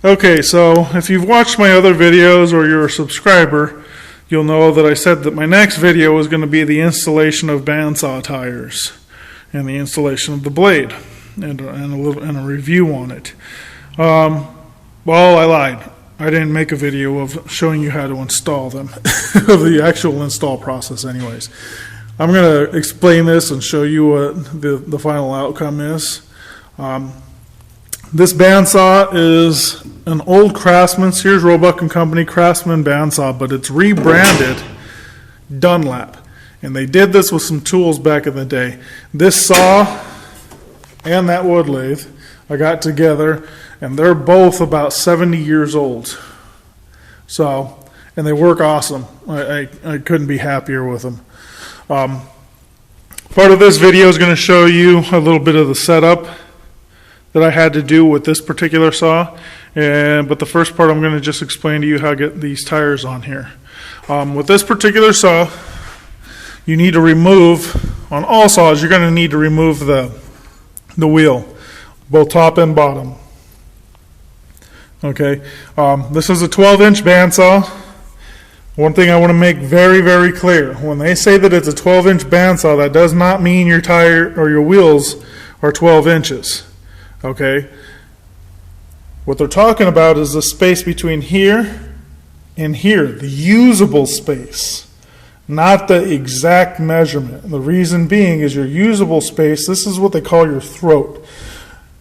Okay, so if you've watched my other videos or you're a subscriber, you'll know that I said that my next video was going to be the installation of bandsaw tires and the installation of the blade and a review on it. Well, I lied. I didn't make a video of showing you how to install them, of the actual install process anyways. I'm going to explain this and show you what the final outcome is. This bandsaw is an old Craftsman, Sears Roebuck and Company Craftsman bandsaw, but it's rebranded Dunlap. And they did this with some tools back in the day. This saw and that wood lathe I got together, and they're both about 70 years old. So, and they work awesome. I couldn't be happier with them. Part of this video is going to show you a little bit of the setup that I had to do with this particular saw, but the first part I'm going to just explain to you how to get these tires on here. With this particular saw, you need to remove, on all saws, you're going to need to remove the wheel, both top and bottom. Okay, this is a 12-inch bandsaw. One thing I want to make very, very clear: when they say that it's a 12-inch bandsaw, that does not mean your tire or your wheels are 12 inches. Okay, what they're talking about is the space between here and here, the usable space, not the exact measurement. And the reason being is your usable space, this is what they call your throat.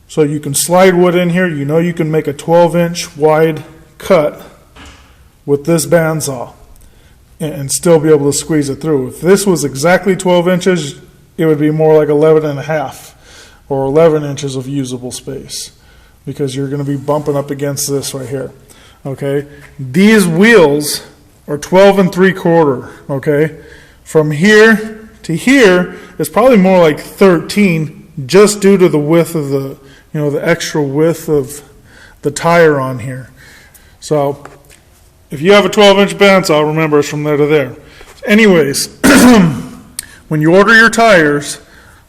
So you can slide wood in here. You know you can make a 12-inch wide cut with this bandsaw and still be able to squeeze it through. If this was exactly 12 inches, it would be more like 11 and a half. Or 11 inches of usable space, because you're going to be bumping up against this right here. Okay, these wheels are 12 3/4. Okay, from here to here is probably more like 13, just due to the width of the, the extra width of the tire on here. So if you have a 12-inch bandsaw, remember it's from there to there. Anyways, when you order your tires,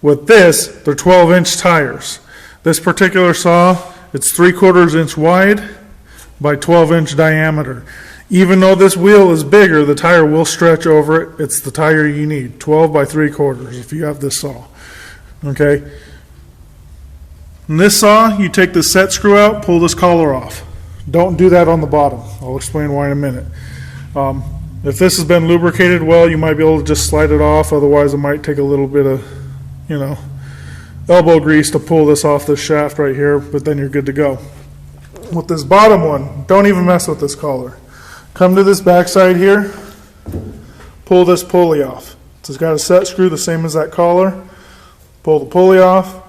with this, they're 12-inch tires. This particular saw, it's 3/4 inch wide by 12-inch diameter. Even though this wheel is bigger, the tire will stretch over it. It's the tire you need, 12 by 3/4 if you have this saw. Okay. In this saw, you take the set screw out, pull this collar off. Don't do that on the bottom. I'll explain why in a minute. If this has been lubricated well, you might be able to just slide it off. Otherwise, it might take a little bit of elbow grease to pull this off this shaft right here, but then you're good to go. With this bottom one, don't even mess with this collar. Come to this backside here, pull this pulley off. It's got a set screw the same as that collar. Pull the pulley off.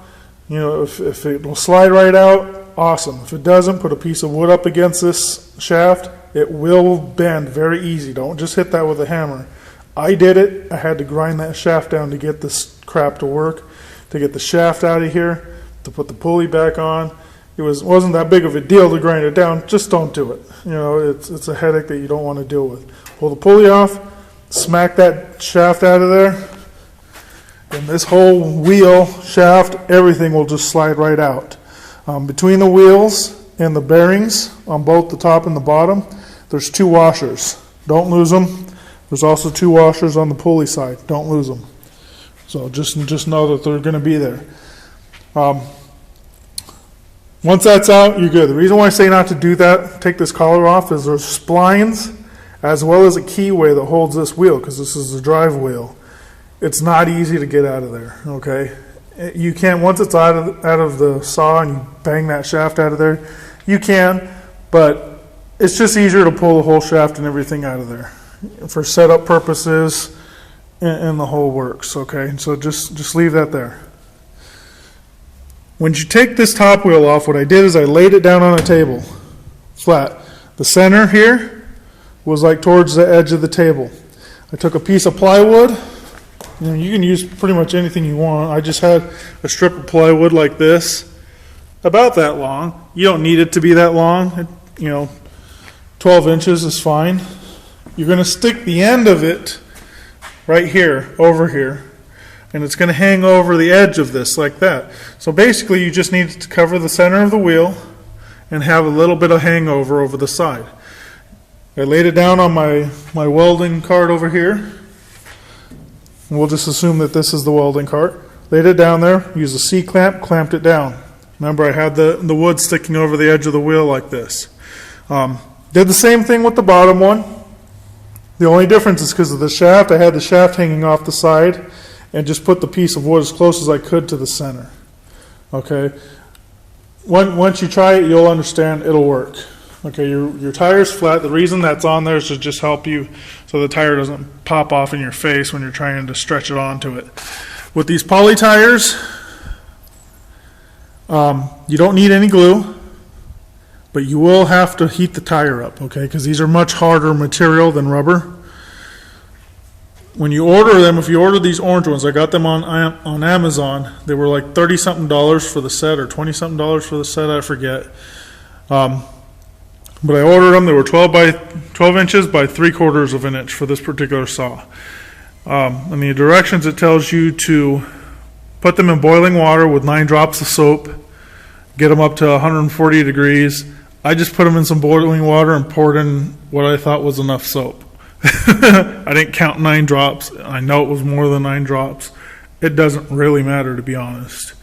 If it will slide right out, awesome. If it doesn't, put a piece of wood up against this shaft. It will bend very easy. Don't just hit that with a hammer. I did it. I had to grind that shaft down to get this crap to work, to get the shaft out of here, to put the pulley back on. It wasn't that big of a deal to grind it down. Just don't do it. It's a headache that you don't want to deal with. Pull the pulley off, smack that shaft out of there, and this whole wheel, shaft, everything will just slide right out. Between the wheels and the bearings on both the top and the bottom, there's 2 washers. Don't lose them. There's also 2 washers on the pulley side. Don't lose them. So just know that they're going to be there. Once that's out, you're good. The reason why I say not to do that, take this collar off, is there's splines as well as a keyway that holds this wheel, because this is the drive wheel. It's not easy to get out of there. Okay, you can, once it's out of the saw and you bang that shaft out of there, you can, but it's just easier to pull the whole shaft and everything out of there for setup purposes and the whole works. Okay, so just leave that there. When you take this top wheel off, what I did is I laid it down on a table, flat. The center here was like towards the edge of the table. I took a piece of plywood. You can use pretty much anything you want. I just had a strip of plywood like this, about that long. You don't need it to be that long. 12 inches is fine. You're going to stick the end of it right here, over here, and it's going to hang over the edge of this like that. So basically you just need to cover the center of the wheel and have a little bit of hangover over the side. I laid it down on my welding cart over here. We'll just assume that this is the welding cart. Laid it down there, used a C-clamp, clamped it down. Remember, I had the wood sticking over the edge of the wheel like this. Did the same thing with the bottom one. The only difference is because of the shaft. I had the shaft hanging off the side and just put the piece of wood as close as I could to the center. Okay. Once you try it, you'll understand it'll work. Okay, your tire's flat. The reason that's on there is to just help you so the tire doesn't pop off in your face when you're trying to stretch it onto it. With these poly tires, you don't need any glue, but you will have to heat the tire up, okay, because these are much harder material than rubber. When you order them, if you order these orange ones, I got them on Amazon. They were like $30-something for the set, or $20-something for the set, I forget. But I ordered them. They were 12 inches by 3/4 of an inch for this particular saw. In the directions, it tells you to put them in boiling water with 9 drops of soap, get them up to 140 degrees. I just put them in some boiling water and poured in what I thought was enough soap. I didn't count 9 drops. I know it was more than 9 drops. It doesn't really matter, to be honest.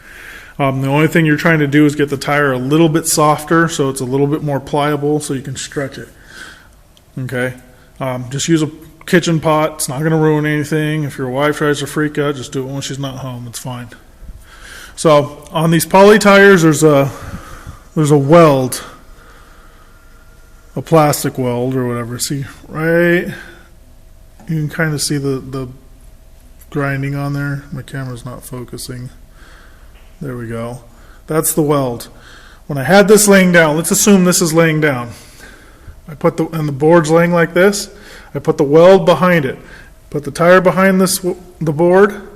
The only thing you're trying to do is get the tire a little bit softer so it's a little bit more pliable so you can stretch it. Okay? Just use a kitchen pot. It's not going to ruin anything. If your wife tries to freak out, just do it when she's not home. It's fine. So on these poly tires, there's a weld, a plastic weld or whatever. See, right? You can kind of see the grinding on there. My camera's not focusing. There we go. That's the weld. When I had this laying down, let's assume this is laying down. And the board's laying like this. I put the weld behind it. Put the tire behind the board.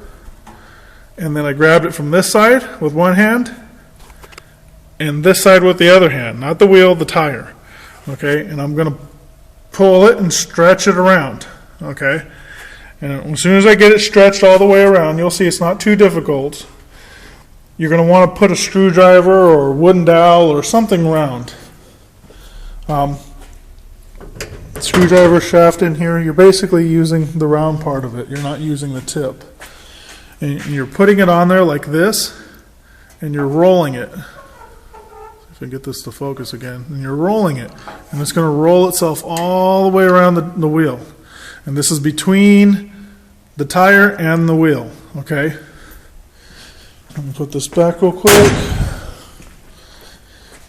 And then I grabbed it from this side with one hand. And this side with the other hand. Not the wheel, the tire. Okay? And I'm going to pull it and stretch it around. Okay? And as soon as I get it stretched all the way around, you'll see it's not too difficult. You're going to want to put a screwdriver or a wooden dowel or something round. Screwdriver shaft in here, you're basically using the round part of it. You're not using the tip. And you're putting it on there like this, and you're rolling it. If I get this to focus again. And you're rolling it. And it's going to roll itself all the way around the wheel. And this is between the tire and the wheel. Okay? Let me put this back real quick.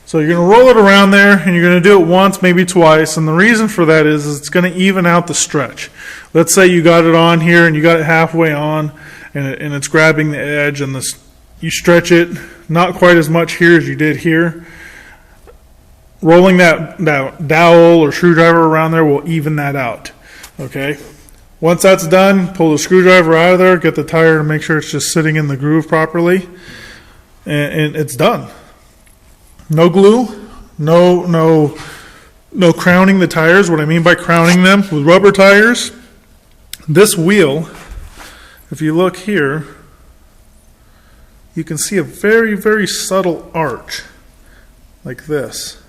So you're going to roll it around there, and you're going to do it once, maybe twice. And the reason for that is it's going to even out the stretch. Let's say you got it on here, and you got it halfway on, and it's grabbing the edge, and you stretch it not quite as much here as you did here. Rolling that dowel or screwdriver around there will even that out. Okay? Once that's done, pull the screwdriver out of there, get the tire to make sure it's just sitting in the groove properly, and it's done. No glue, no crowning the tires. What I mean by crowning them, with rubber tires, this wheel, if you look here, you can see a very, very subtle arch, like this.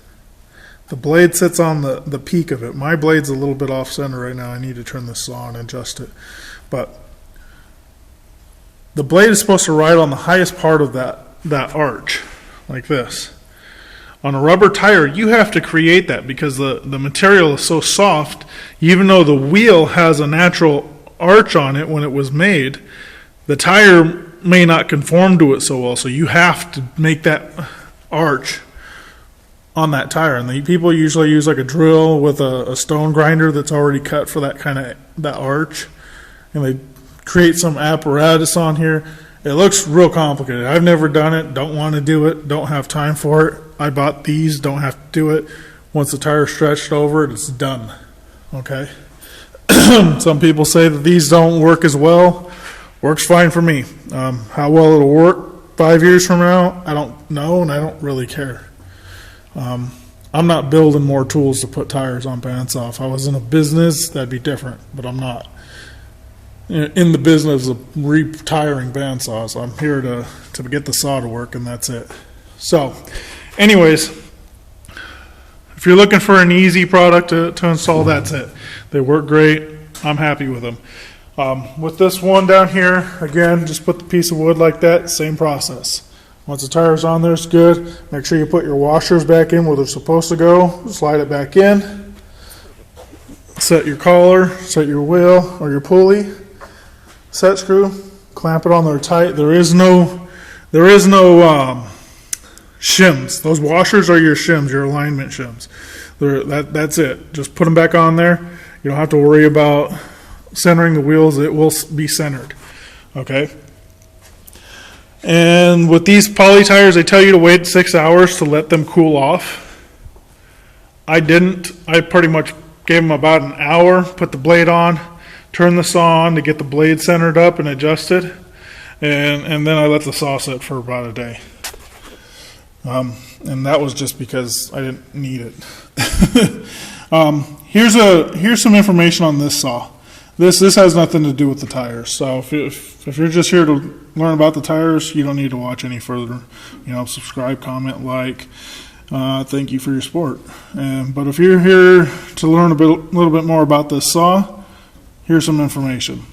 The blade sits on the peak of it. My blade's a little bit off center right now. I need to turn this saw and adjust it. But the blade is supposed to ride on the highest part of that arch, like this. On a rubber tire, you have to create that because the material is so soft. Even though the wheel has a natural arch on it when it was made, the tire may not conform to it so well. So you have to make that arch on that tire. And the people usually use like a drill with a stone grinder that's already cut for that arch. And they create some apparatus on here. It looks real complicated. I've never done it, don't want to do it, don't have time for it. I bought these, don't have to do it. Once the tire's stretched over it, it's done. Okay? Some people say that these don't work as well. Works fine for me. How well it'll work 5 years from now, I don't know, and I don't really care. I'm not building more tools to put tires on Bandsaw. If I was in a business, that'd be different, but I'm not in the business of retiring bandsaws. I'm here to get the saw to work, and that's it. So, anyways, you're looking for an easy product to install, that's it. They work great. I'm happy with them. With this one down here, again, just put the piece of wood like that, same process. Once the tire's on there, it's good. Make sure you put your washers back in where they're supposed to go. Slide it back in. Set your collar, set your wheel or your pulley. Set screw, clamp it on there tight. There is no shims. Those washers are your shims, your alignment shims. That's it. Just put them back on there. You don't have to worry about centering the wheels. It will be centered. Okay. And with these poly tires, they tell you to wait 6 hours to let them cool off. I didn't. I pretty much gave them about an hour, put the blade on, turn the saw on to get the blade centered up and adjusted, and then I let the saw sit for about a day. And that was just because I didn't need it. Here's some information on this saw. This has nothing to do with the tires. So if you're just here to learn about the tires, you don't need to watch any further. Subscribe, comment, like. Thank you for your support. But if you're here to learn a little bit more about this saw, here's some information.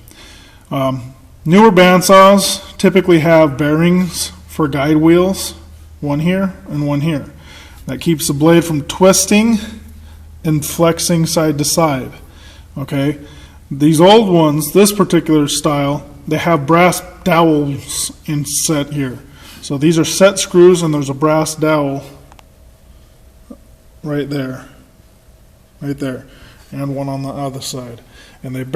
Newer bandsaws typically have bearings for guide wheels, one here and one here. That keeps the blade from twisting and flexing side to side. Okay. These old ones, this particular style, they have brass dowels inset here. So these are set screws and there's a brass dowel right there, and one on the other side. And they're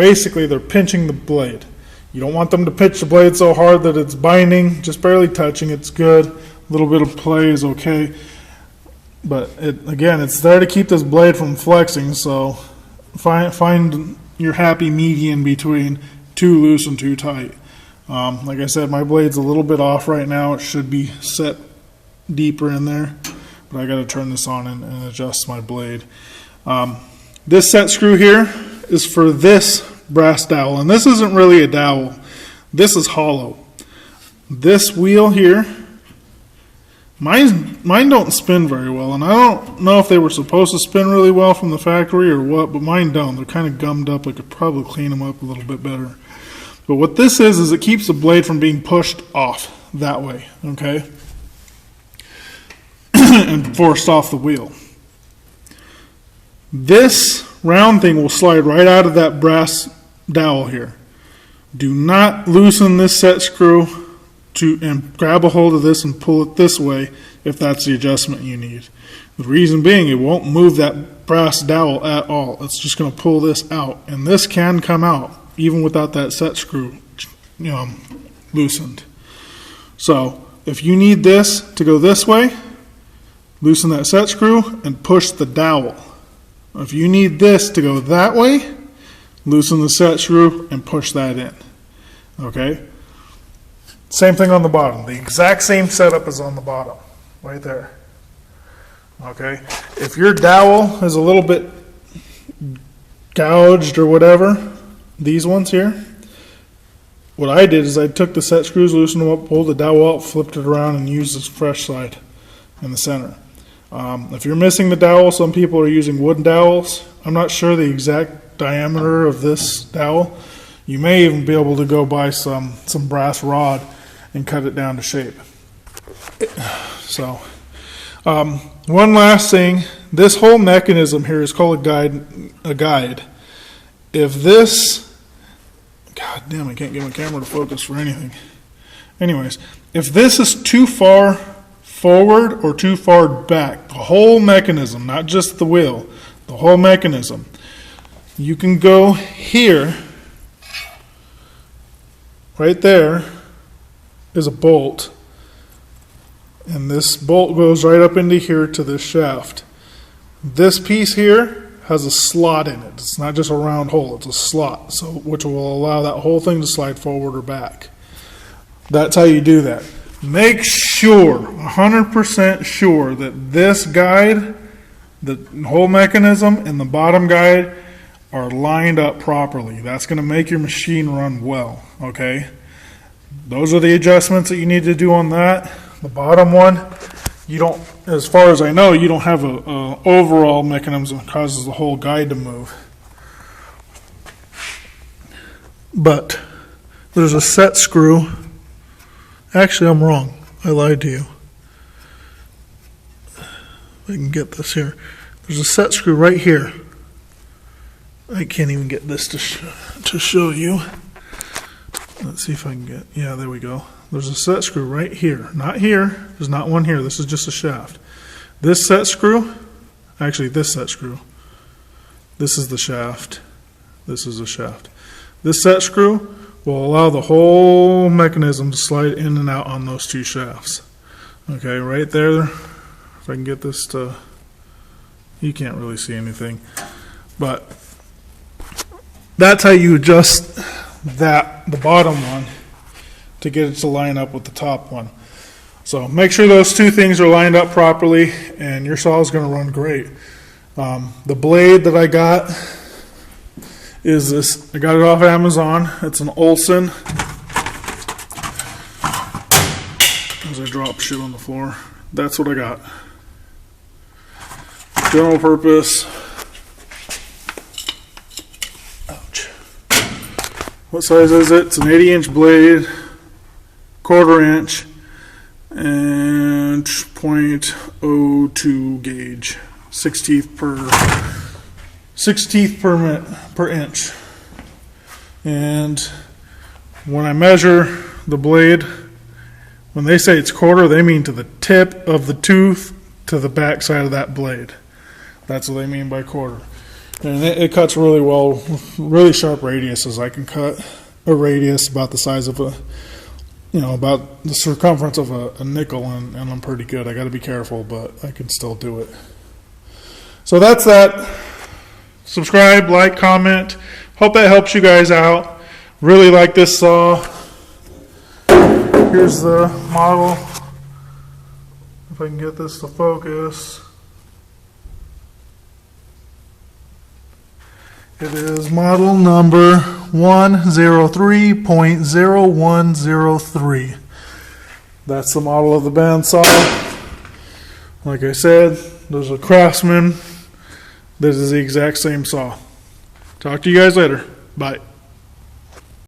pinching the blade. You don't want them to pinch the blade so hard that it's binding, just barely touching. It's good. A little bit of play is okay. But it's there to keep this blade from flexing, so find your happy median between too loose and too tight. Like I said, my blade's a little bit off right now. It should be set deeper in there, but I got to turn this on and adjust my blade. This set screw here is for this brass dowel, and this isn't really a dowel. This is hollow. This wheel here, mine don't spin very well, and I don't know if they were supposed to spin really well from the factory or what, but mine don't. They're kind of gummed up. I could probably clean them up a little bit better. But what this is it keeps the blade from being pushed off that way, okay? And forced off the wheel. This round thing will slide right out of that brass dowel here. Do not loosen this set screw and grab a hold of this and pull it this way if that's the adjustment you need. The reason being, it won't move that brass dowel at all. It's just going to pull this out, and this can come out even without that set screw loosened. So if you need this to go this way, loosen that set screw and push the dowel. If you need this to go that way, loosen the set screw and push that in. Okay? Same thing on the bottom. The exact same setup is on the bottom, right there. Okay? If your dowel is a little bit gouged or whatever, these ones here, what I did is I took the set screws, loosened them up, pulled the dowel out, flipped it around, and used this fresh side in the center. If you're missing the dowel, some people are using wooden dowels. I'm not sure the exact diameter of this dowel. You may even be able to go buy some brass rod and cut it down to shape. So, one last thing. This whole mechanism here is called a guide. If this, God damn, I can't get my camera to focus for anything. Anyways, if this is too far forward or too far back, the whole mechanism, not just the wheel, the whole mechanism, you can go here. Right there is a bolt, and this bolt goes right up into here to this shaft. This piece here has a slot in it. It's not just a round hole, it's a slot, which will allow that whole thing to slide forward or back. That's how you do that. Make sure, 100% sure, that this guide, the whole mechanism, and the bottom guide are lined up properly. That's going to make your machine run well, okay? Those are the adjustments that you need to do on that. The bottom one, as far as I know, you don't have a overall mechanism that causes the whole guide to move. But there's a set screw. Actually, I'm wrong. I lied to you. If I can get this here. There's a set screw right here. I can't even get this to show you. Let's see if I can get, yeah, there we go. There's a set screw right here. Not here. There's not one here. This is just a shaft. This set screw, actually this set screw, this is the shaft. This is the shaft. This set screw will allow the whole mechanism to slide in and out on those two shafts. Okay, right there. If I can get this to, you can't really see anything, but that's how you adjust the bottom one to get it to line up with the top one. So make sure those two things are lined up properly and your saw is going to run great. The blade that I got is this, I got it off Amazon. It's an Olson. As I drop shit on the floor, that's what I got. General purpose. Ouch. What size is it? It's an 80-inch blade, 1/4 inch, and .02 gauge, 6 teeth per inch. And when I measure the blade, when they say it's 1/4, they mean to the tip of the tooth to the back side of that blade. That's what they mean by 1/4. And it cuts really well, with really sharp radiuses. I can cut a radius about the size of about the circumference of a nickel, and I'm pretty good. I got to be careful, but I can still do it. So that's that. Subscribe, like, comment. Hope that helps you guys out. Really like this saw. Here's the model. If I can get this to focus. It is model number 103.0103. That's the model of the bandsaw. Like I said, there's a Craftsman that is the exact same saw. Talk to you guys later. Bye.